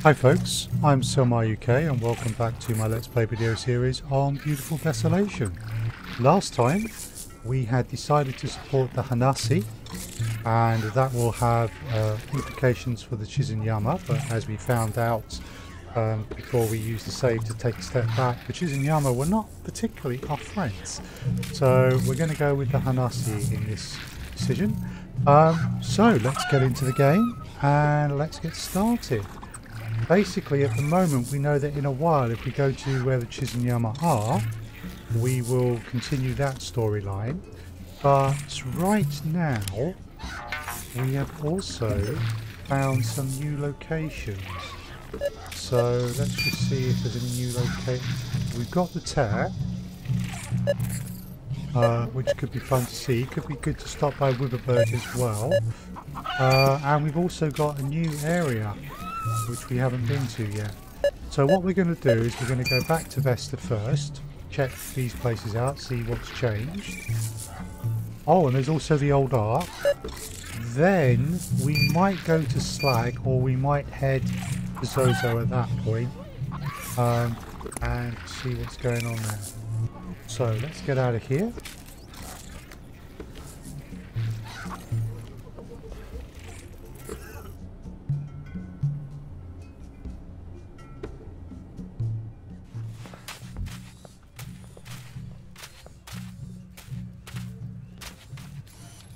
Hi folks, I'm SilmarUK and welcome back to my Let's Play video series on Beautiful Desolation. Last time we had decided to support the Hanasi and that will have implications for the Chiznyama, but as we found out before we used the save to take a step back, the Chiznyama were not particularly our friends. So we're going to go with the Hanasi in this decision. So let's get into the game and let's get started. Basically, at the moment, we know that in a while, if we go to where the Chiznyama are, we will continue that storyline. But right now, we have also found some new locations. So let's just see if there's any new location. We've got the Tear, which could be fun to see. Could be good to stop by Witherbird as well. And we've also got a new area which we haven't been to yet. So what we're going to do is we're going to go back to Vesta first, check these places out, see what's changed. Oh, and there's also the Old Ark. Then we might go to Slag, or we might head to Zozo at that point, and see what's going on there. So let's get out of here.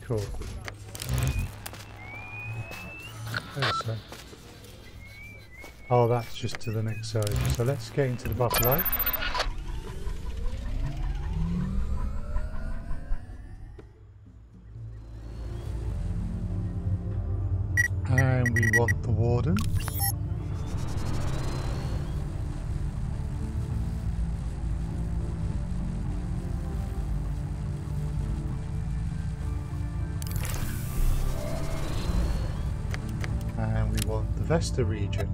Cool. So. Oh, that's just to the next zone. So let's get into the buffalo. And we want the warden. And we want the Vesta region.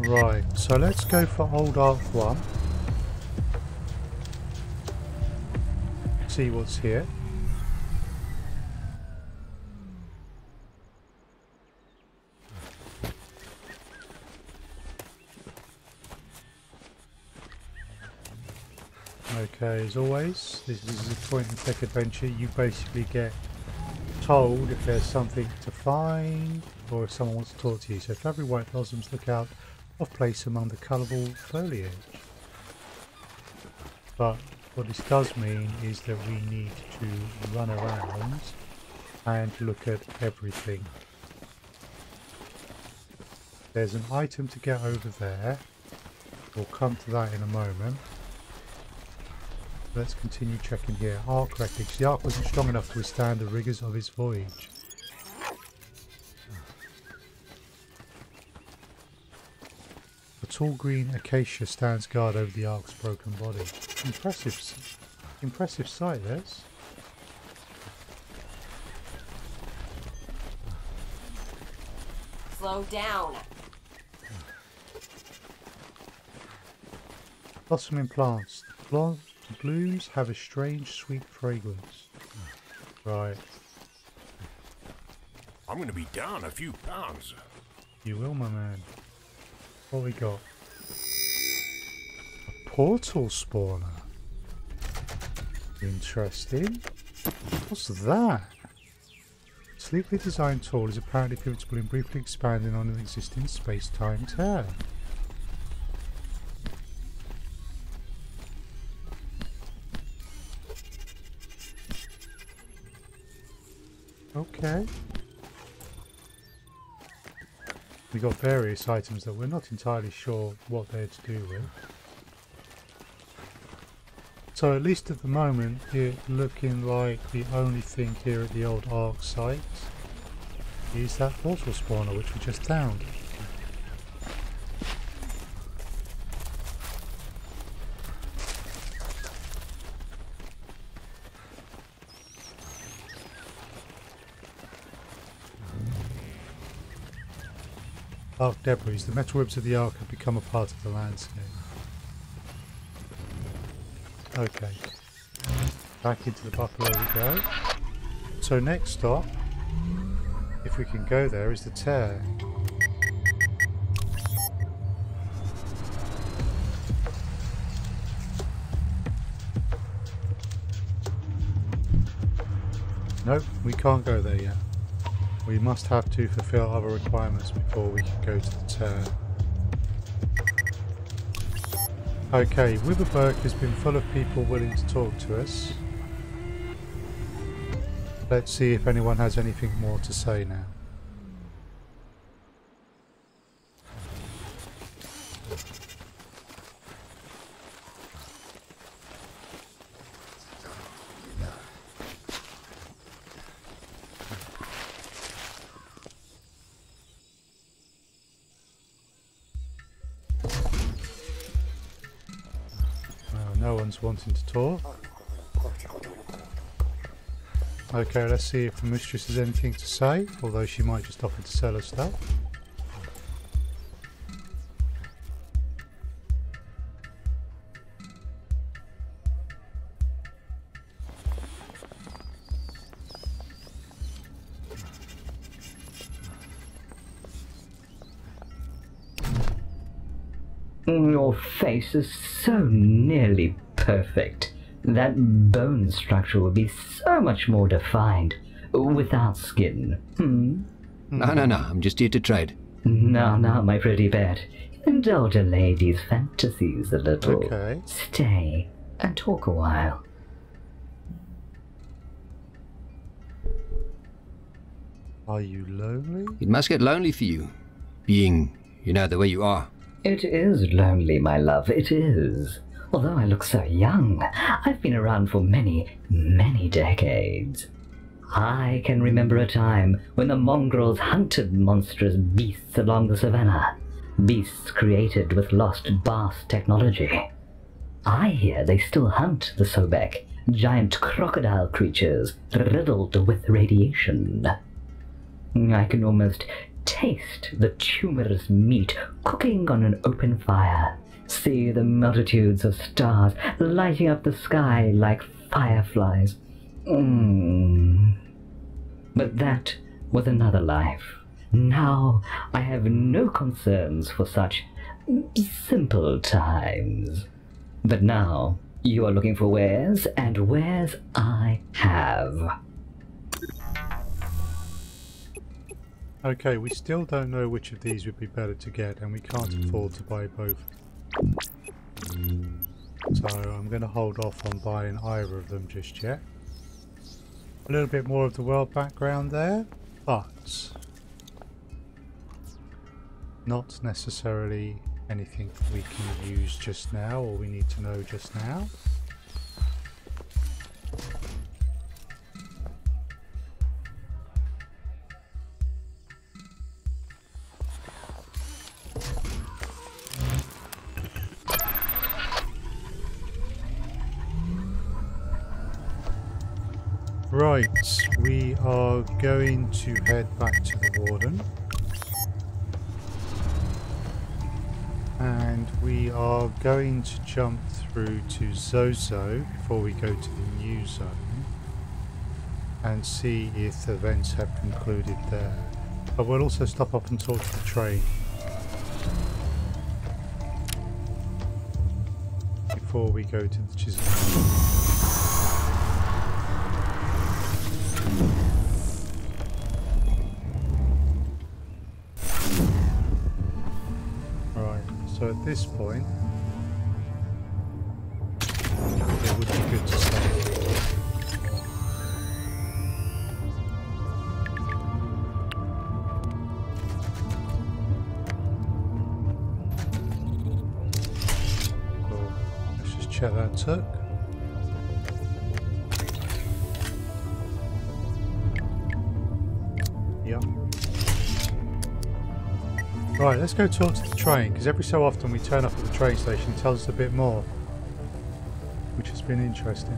Right, so let's go for Old Ark 1. See what's here. Okay, as always, this is a point and click adventure. You basically get told if there's something to find or if someone wants to talk to you. So flabby white blossoms, look out of place among the colourful foliage. But what this does mean is that we need to run around and look at everything. There's an item to get over there. We'll come to that in a moment. Let's continue checking here. Ark wreckage. The Ark wasn't strong enough to withstand the rigours of its voyage. A tall green acacia stands guard over the Ark's broken body. Impressive sight, this. Slow down. Blossoming plants. The blooms have a strange, sweet fragrance. Right. I'm going to be down a few pounds. You will, my man. What we got? A portal spawner. Interesting. What's that? Sleekly designed tool is apparently pivotal in briefly expanding on an existing space-time tear. Okay. We got various items that we're not entirely sure what they're to do with. So at least at the moment, it's looking like the only thing here at the Old Ark site is that portal spawner which we just found. Ark debris. The metal ribs of the Ark have become a part of the landscape. Okay. Back into the buffalo we go. So next stop, if we can go there, is the Tear. Nope, we can't go there yet. We must have to fulfill other requirements before we can go to the Tear. Okay, Witherberg has been full of people willing to talk to us. Let's see if anyone has anything more to say now. No one's wanting to talk. Okay, let's see if the mistress has anything to say, although she might just offer to sell us stuff. Your face is so nearly perfect. That bone structure would be so much more defined without skin. No, I'm just here to trade. Now, my pretty pet. Indulge a lady's fantasies a little. Okay. Stay and talk a while. Are you lonely? It must get lonely for you, being, the way you are. It is lonely, my love, it is. Although I look so young, I've been around for many, many decades. I can remember a time when the Mongrels hunted monstrous beasts along the savannah. Beasts created with lost Bass technology. I hear they still hunt the Sobek, giant crocodile creatures riddled with radiation. I can almost taste the tumorous meat cooking on an open fire. See the multitudes of stars lighting up the sky like fireflies. But that was another life. Now I have no concerns for such simple times. But now you are looking for wares, and wares I have. Okay, we still don't know which of these would be better to get, and we can't afford to buy both. So I'm going to hold off on buying either of them just yet. A little bit more of the world background there, but not necessarily anything we can use just now or we need to know just now. Right, we are going to head back to the Warden. And we are going to jump through to Zozo before we go to the new zone and see if the events have concluded there. But we'll also stop up and talk to the train before we go to the Chiznyama. So at this point, it would be good to save. Cool. Let's just check that took. Yep. Right, let's go talk to the train, because every so often we turn up at the train station and tells us a bit more, which has been interesting.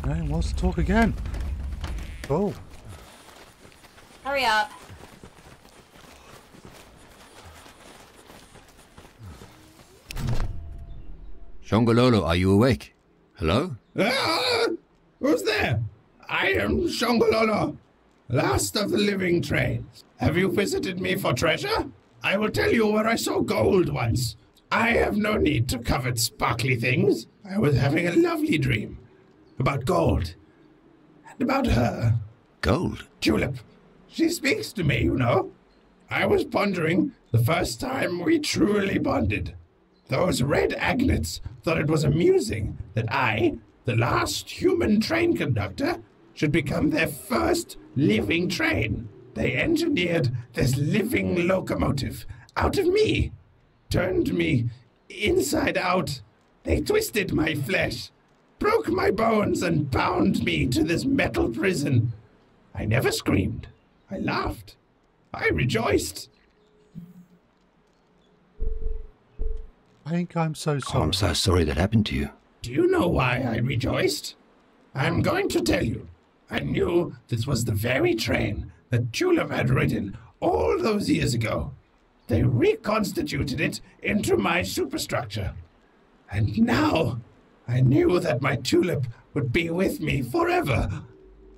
Okay, wants to talk again. Cool. Hurry up. Shongololo, are you awake? Hello? Ah! Who's there? I am Shongololo, last of the living trains. Have you visited me for treasure? I will tell you where I saw gold once. I have no need to covet sparkly things. I was having a lovely dream about gold and about her. Gold? Tulip. She speaks to me, you know. I was pondering the first time we truly bonded. Those red agnets thought it was amusing that I, the last human train conductor, should become their first living train. They engineered this living locomotive out of me, turned me inside out. They twisted my flesh, broke my bones, and bound me to this metal prison. I never screamed. I laughed. I rejoiced. I think I'm so sorry. Oh, I'm so sorry that happened to you. Do you know why I rejoiced? I'm going to tell you. I knew this was the very train that Tulip had ridden all those years ago. They reconstituted it into my superstructure. And now I knew that my Tulip would be with me forever,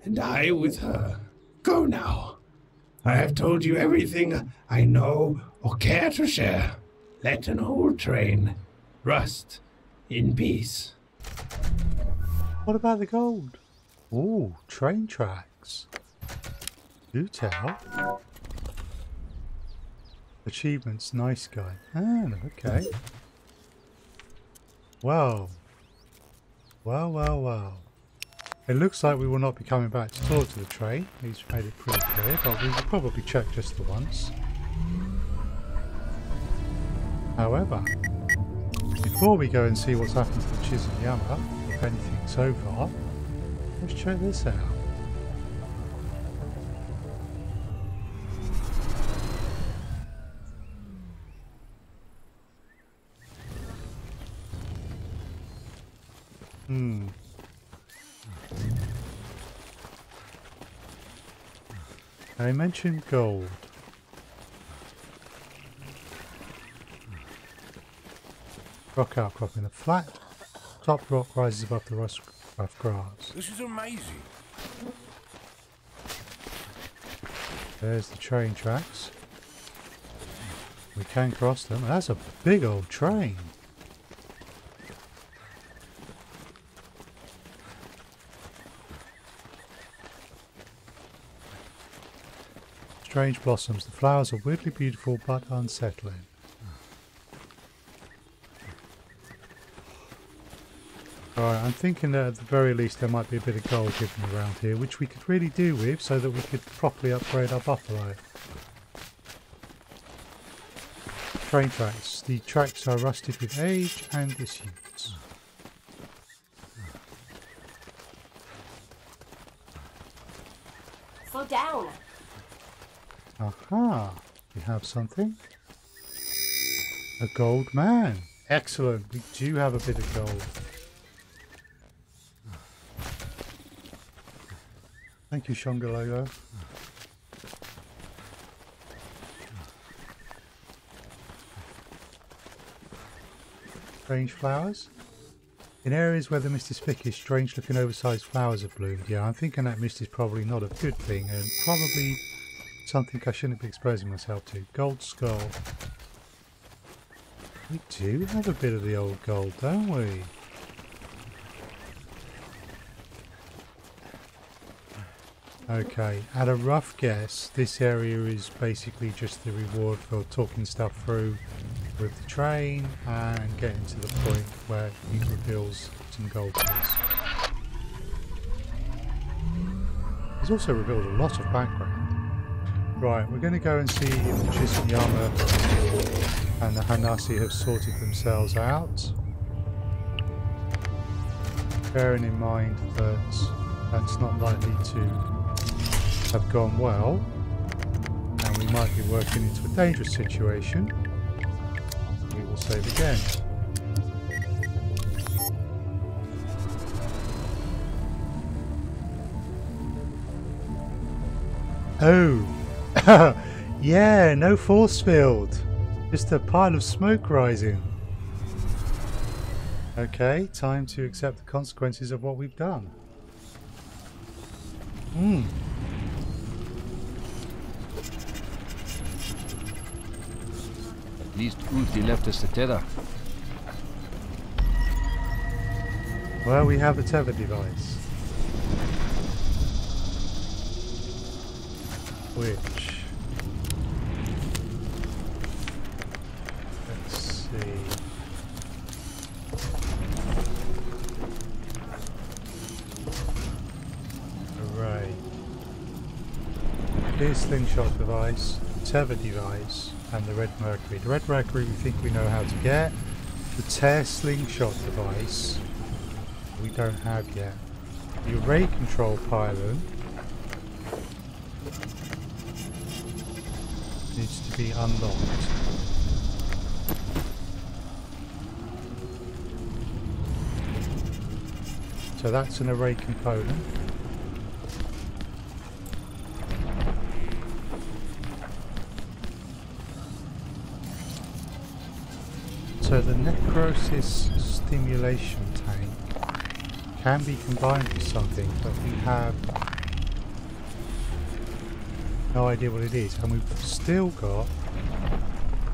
and I with her. Go now. I have told you everything I know or care to share. Let an old train rust in peace. What about the gold? Ooh, train tracks. Do tell. Achievements, nice guy. Ah, okay. Wow. Wow. It looks like we will not be coming back to talk to the train. He's made it pretty clear, but we will probably check just the once. However, before we go and see what's happened to Chiznyama, if anything so far, let's check this out. I mentioned gold. Rock outcrop in a flat. Top rock rises above the rough grass. This is amazing. There's the train tracks. We can cross them. That's a big old train. Strange blossoms. The flowers are weirdly beautiful but unsettling. Alright, I'm thinking that at the very least there might be a bit of gold hidden around here, which we could really do with so that we could properly upgrade our buffalo. Train tracks. The tracks are rusted with age and disuse. Slow down. Aha! We have something. A gold man. Excellent. We do have a bit of gold. Thank you, Shongololo. Strange flowers. In areas where the mist is thickest, strange looking oversized flowers have bloomed. Yeah, I'm thinking that mist is probably not a good thing and probably something I shouldn't be exposing myself to. Gold skull. We do have a bit of the old gold, don't we? Okay, at a rough guess, this area is basically just the reward for talking stuff through with the train and getting to the point where he reveals some gold to us. He's also revealed a lot of background. Right, we're going to go and see if the Chiznyama and the Hanasi have sorted themselves out. Bearing in mind that that's not likely to have gone well, and we might be working into a dangerous situation. We will save again. Oh, yeah, no force field. Just a pile of smoke rising. Okay, time to accept the consequences of what we've done. At least Uthi left us the tether. Well, we have a tether device. Which... let's see... array. Here's Slingshot device, tether device, and the red mercury. The red mercury we think we know how to get. The tear slingshot device we don't have yet. The array control pylon needs to be unlocked. So that's an array component. So the necrosis stimulation tank can be combined with something, but we have no idea what it is, and we've still got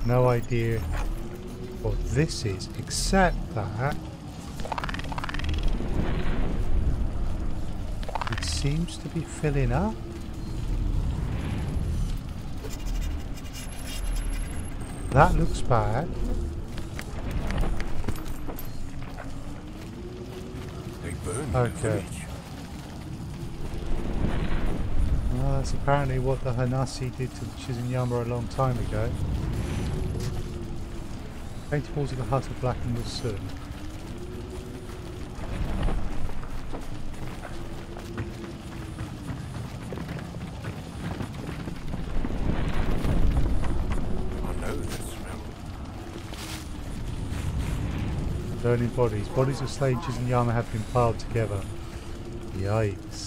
no idea what this is, except that it seems to be filling up. That looks bad. Okay. Well, that's apparently what the Hanasi did to the Chiznyama a long time ago. Painted walls of the hut are blackened with soot. I know that smell. Burning bodies. Bodies of slain Chiznyama have been piled together. Yikes.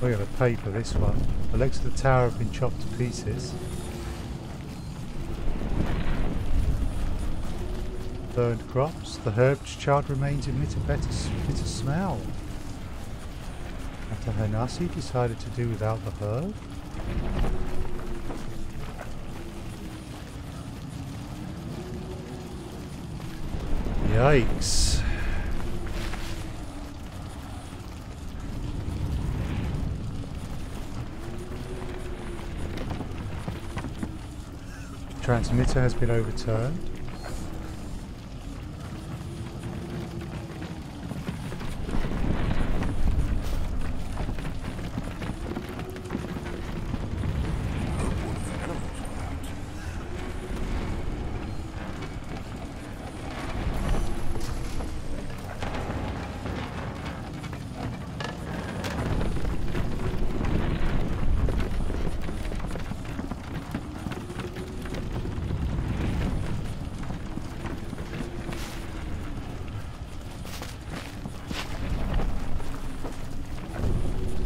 We're going to pay for this one. The legs of the tower have been chopped to pieces. Burned crops. The herbed charred remains emit a bitter smell. After Hanasi decided to do without the herb? Yikes. Transmitter has been overturned.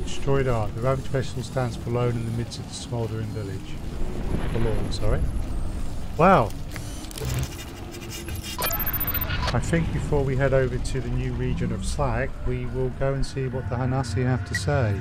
Destroyed Ark. The ravaged vessel stands forlorn in the midst of the smouldering village. Forlorn, sorry. Wow! I think before we head over to the new region of Slag, we will go and see what the Hanasi have to say.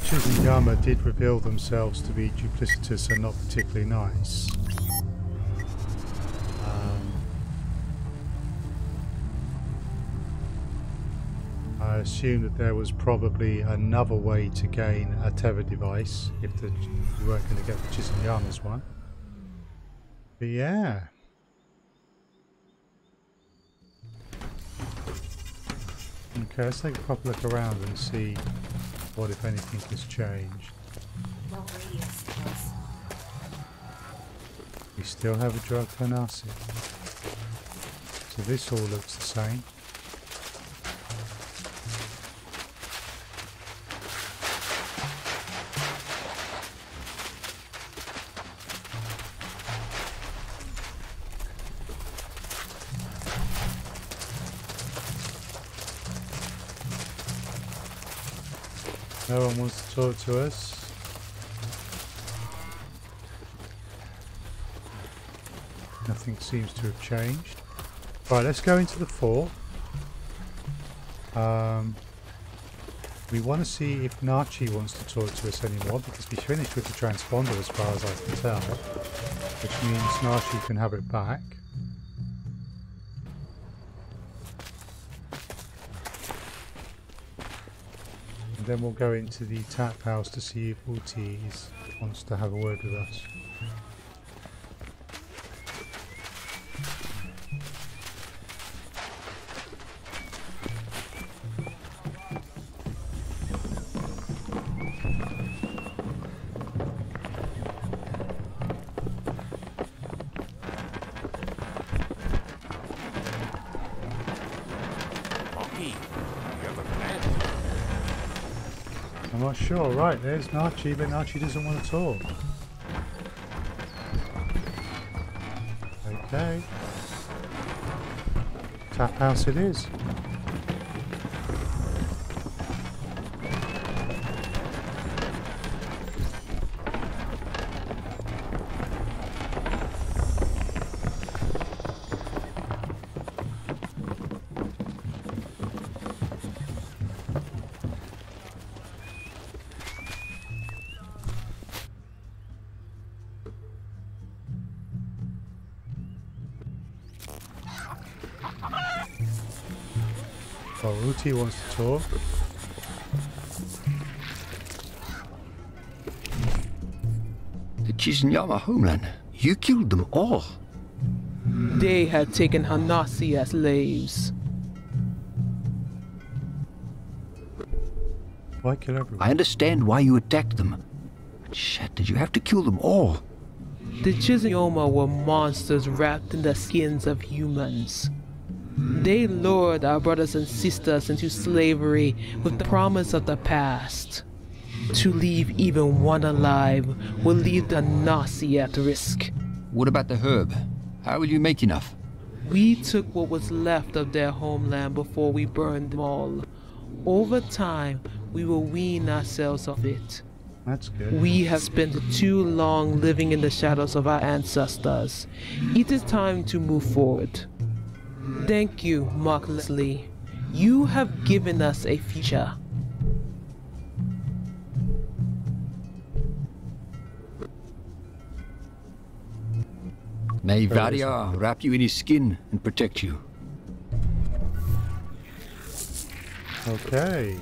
Chiznyama did reveal themselves to be duplicitous and not particularly nice. I assume that there was probably another way to gain a tether device if you weren't going to get the Chiznyama's one. But yeah. Okay, let's take a proper look around and see what, if anything, has changed. No radius plus. We still have a drug Hanasi. So this all looks the same. No one wants to talk to us. Nothing seems to have changed. Right, let's go into the fort. We want to see if Nachi wants to talk to us anymore, because we finished with the transponder as far as I can tell, which means Nachi can have it back. And then we'll go into the tap house to see if Uti wants to have a word with us. I'm not sure. Right, there's Nachi, but Nachi doesn't want to talk. Okay. Tap house it is. Well, Uti wants to talk. The Chiznyama homeland. You killed them all. They had taken Hanasi as slaves. Why kill everyone? I understand why you attacked them. But shit, did you have to kill them all? The Chiznyama were monsters wrapped in the skins of humans. They lured our brothers and sisters into slavery with the promise of the past. To leave even one alive will leave the Hanasi at risk. What about the herb? How will you make enough? We took what was left of their homeland before we burned them all. Over time, we will wean ourselves of it. That's good. We have spent too long living in the shadows of our ancestors. It is time to move forward. Thank you, Mark Leslie. You have given us a future. May Varia wrap you in his skin and protect you. Okay.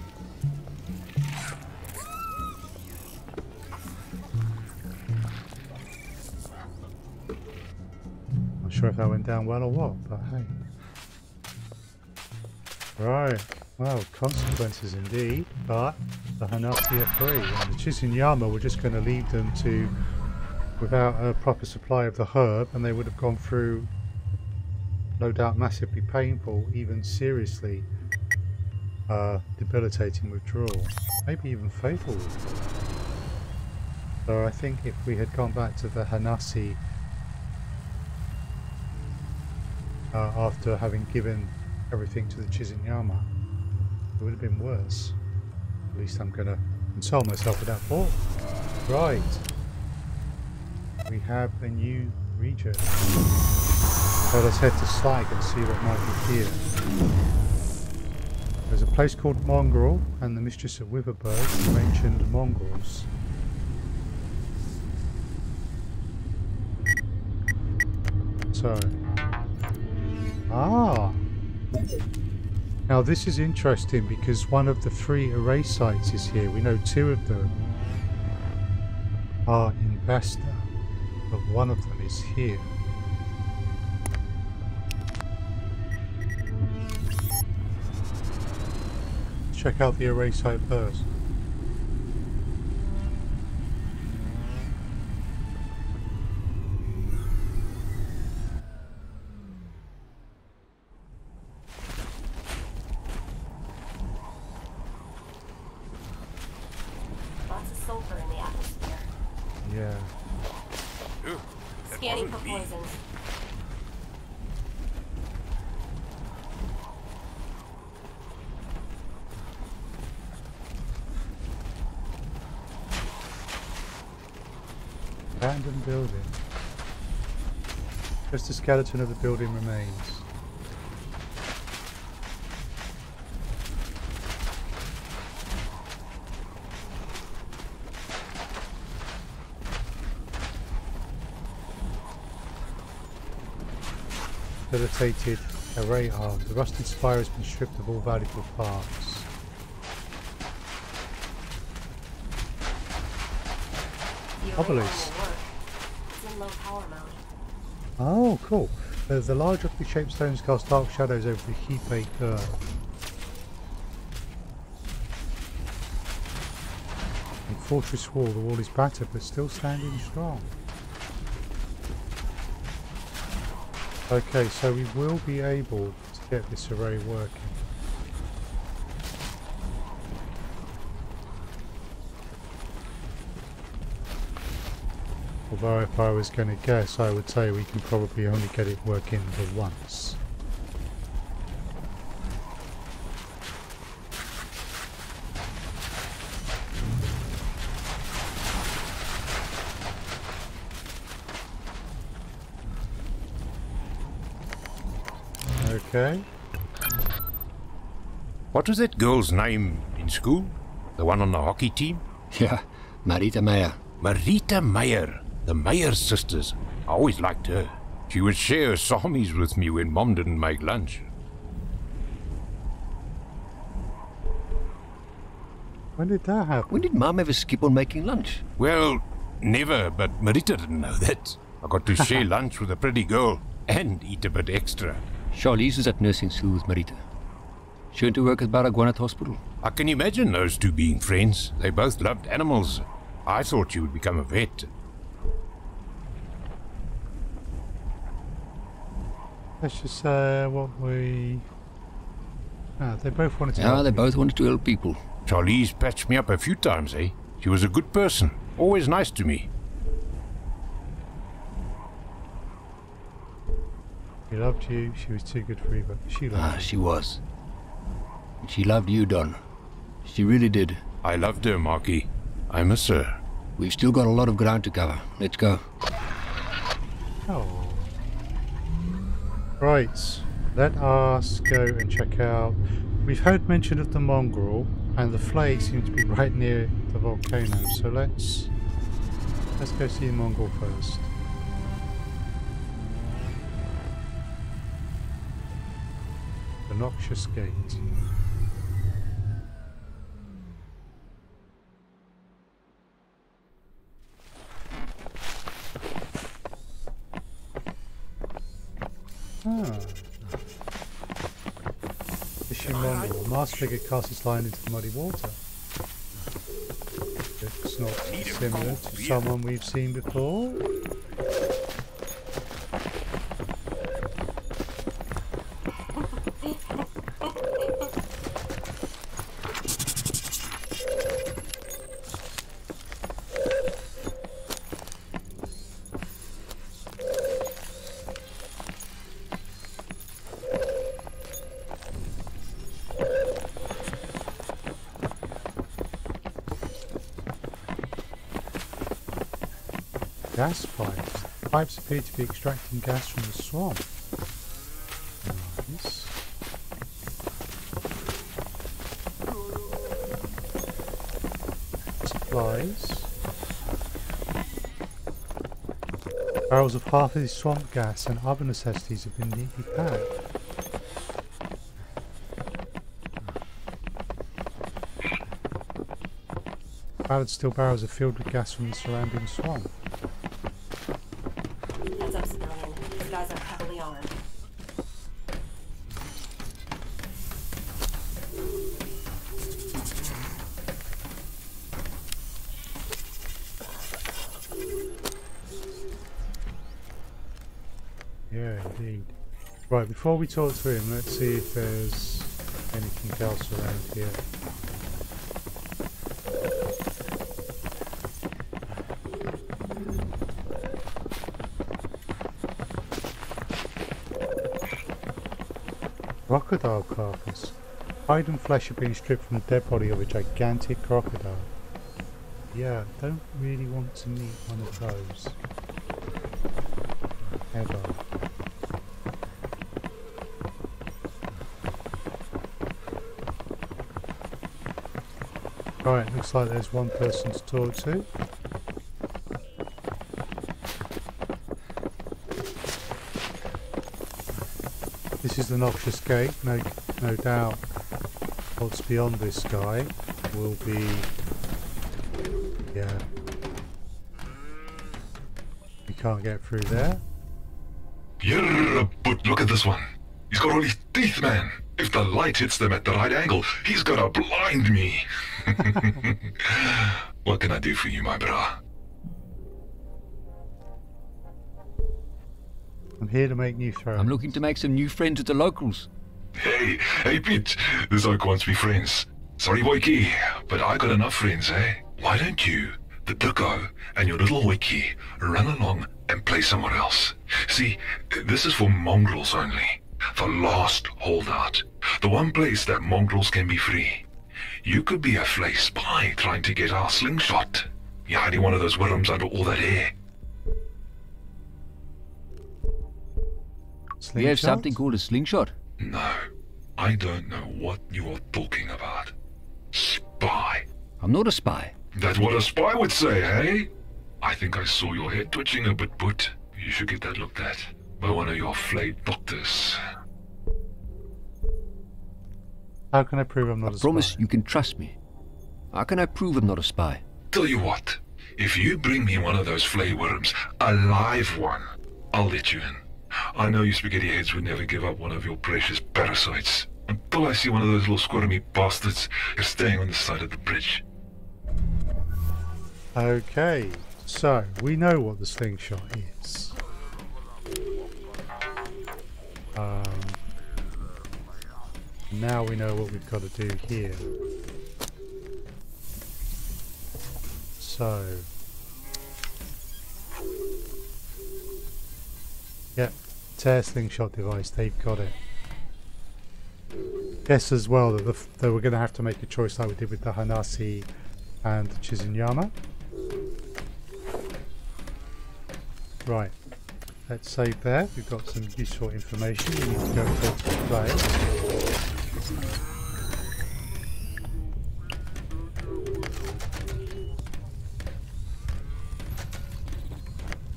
Not sure if that went down well or what, but hey. Right, well, consequences indeed, but the Hanasi are free, and the Chiznyama were just going to leave them to, without a proper supply of the herb, and they would have gone through, no doubt, massively painful, even seriously debilitating withdrawal, maybe even fatal withdrawal. So I think if we had gone back to the Hanasi after having given everything to the Chiznyama, it would have been worse. At least I'm going to console myself with that thought. Right. We have a new region. So let's head to Slag and see what might be here. There's a place called Mongrel and the Mistress of Witherbird mentioned mongrels. So. Ah! Now this is interesting because one of the 3 array sites is here. We know 2 of them are in Vesta, but one of them is here. Check out the array site first. yeah. Scanning for poisons. Abandoned building. Just a skeleton of the building remains. Debilitated array arm. The rusted spire has been stripped of all valuable parts. Obelisk. It's in low power mode. Oh, cool. The large roughly shaped stones cast dark shadows over the heat-baked earth. In Fortress Wall, the wall is battered but still standing strong. Okay, so we will be able to get this array working. Although if I was going to guess, I would say we can probably only get it working the once. Okay. What was that girl's name in school? The one on the hockey team? Yeah, Marita Meyer. Marita Meyer. The Meyer sisters. I always liked her. She would share samis with me when Mom didn't make lunch. When did that happen? When did Mum ever skip on making lunch? Well, never, but Marita didn't know that. I got to share lunch with a pretty girl and eat a bit extra. Charlize is at nursing school with Marita. She went to work at Baragwanath Hospital. I can imagine those two being friends. They both loved animals. I thought she would become a vet. Let's just say what we... they both wanted to Yeah, help they people. both wanted to help people. Charlize patched me up a few times, eh? She was a good person. Always nice to me. She loved you, she was too good for you, but she loved you. She was. And she loved you, Don. She really did. I loved her, Marky. I miss her. We've still got a lot of ground to cover. Let's go. Oh. Right, let us go and check out... We've heard mention of the Mongrel, and the flake seems to be right near the volcano, so let's go see the Mongrel first. The Noxious Gate. Fishing Mongrel. A masked figure casts its line into the muddy water. Looks not similar to someone we've seen before. Gas pipes. The pipes appear to be extracting gas from the swamp. Nice. Supplies. Barrels of half of the swamp gas and other necessities have been neatly packed. Ballad steel barrels are filled with gas from the surrounding swamp. Heads up, civilian. These guys are heavily armed. Yeah, indeed. Right, before we talk to him, let's see if there's anything else around here. crocodile carcass. Hide and flesh have been stripped from the dead body of a gigantic crocodile. Yeah, don't really want to meet one of those. Ever. Right, looks like there's one person to talk to. This is the noxious gate, no doubt. What's beyond this guy will be, yeah. You can't get through there. Yeah, but look at this one. He's got all his teeth, man. If the light hits them at the right angle, he's gonna blind me. What can I do for you, my bra? I'm here to make new throws. I'm looking to make some new friends with the locals. Hey, Pete. This oak wants to be friends. Sorry, Woiki, but I got enough friends, eh? Why don't you, the Dicko, and your little Woiki run along and play somewhere else? See, this is for mongrels only. The last holdout. The one place that mongrels can be free. You could be a flay spy trying to get our slingshot. You're hiding one of those worms under all that hair. We have something called a slingshot. No, I don't know what you are talking about. Spy. I'm not a spy. That's what a spy would say, hey? I think I saw your head twitching a bit, but you should get that looked at by one of your flayed doctors. How can I prove I'm not a spy? I promise you can trust me. How can I prove I'm not a spy? Tell you what, if you bring me one of those flay worms, a live one, I'll let you in. I know you spaghetti heads would never give up one of your precious parasites. Until I see one of those little squirmy bastards staying on the side of the bridge. Okay, so we know what the slingshot is. Now we know what we've got to do here. So, yep, tear slingshot device, they've got it. Guess as well that we're going to have to make a choice like we did with the Hanasi and the Chiznyama. Right, let's save there. We've got some useful information. We need to go to play.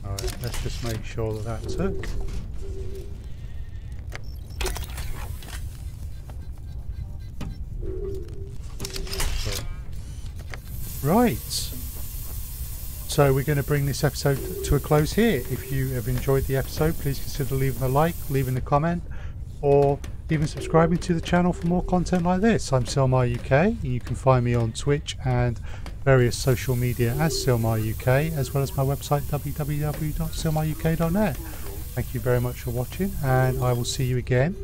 Alright, let's just make sure that that's it. Right, so we're going to bring this episode to a close here. If you have enjoyed the episode, please consider leaving a like, leaving a comment, or even subscribing to the channel for more content like this. I'm SilmarUK. You can find me on Twitch and various social media as SilmarUK, as well as my website www.silmaruk.net. Thank you very much for watching, and I will see you again.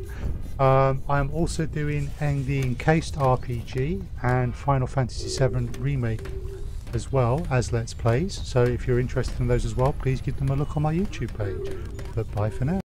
I'm also doing the Encased RPG and Final Fantasy VII Remake as well as Let's Plays, so if you're interested in those as well, please give them a look on my YouTube page. But bye for now.